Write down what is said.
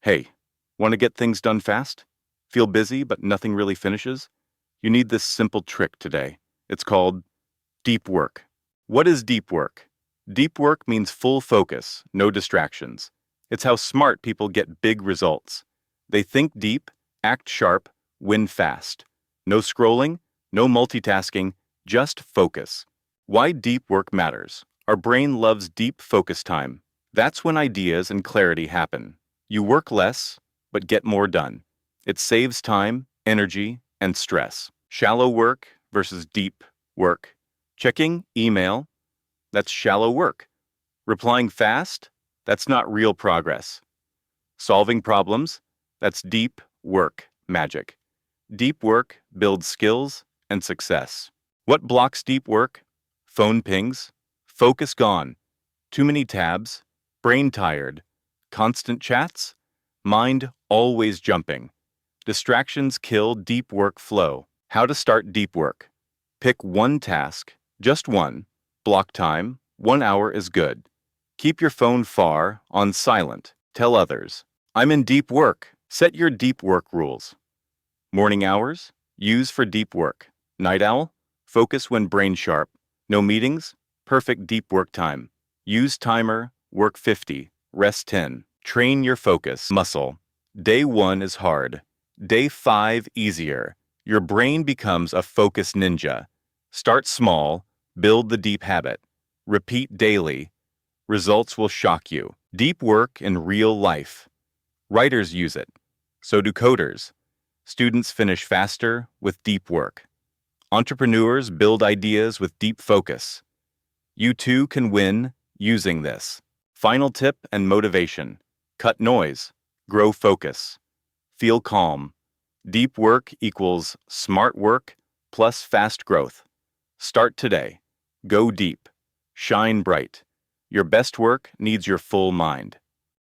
Hey, want to get things done fast? Feel busy but nothing really finishes? You need this simple trick today. It's called deep work. What is deep work? Deep work means full focus, no distractions. It's how smart people get big results. They think deep, act sharp, win fast. No scrolling, no multitasking, just focus. Why deep work matters. Our brain loves deep focus time. That's when ideas and clarity happen. You work less, but get more done. It saves time, energy, and stress. Shallow work versus deep work. Checking email, that's shallow work. Replying fast, that's not real progress. Solving problems, that's deep work magic. Deep work builds skills and success. What blocks deep work? Phone pings, focus gone, too many tabs, brain tired, constant chats, mind always jumping. Distractions kill deep work flow. How to start deep work. Pick one task, just one. Block time, 1 hour is good. Keep your phone far, on silent. Tell others, I'm in deep work. Set your deep work rules. Morning hours, use for deep work. Night owl, focus when brain sharp. No meetings, perfect deep work time. Use timer, work 50, rest 10. Train your focus muscle. Day 1 is hard. Day 5 easier. Your brain becomes a focus ninja. Start small, build the deep habit. Repeat daily. Results will shock you. Deep work in real life. Writers use it. So do coders. Students finish faster with deep work. Entrepreneurs build ideas with deep focus. You too can win using this. Final tip and motivation. Cut noise. Grow focus. Feel calm. Deep work equals smart work plus fast growth. Start today. Go deep. Shine bright. Your best work needs your full mind.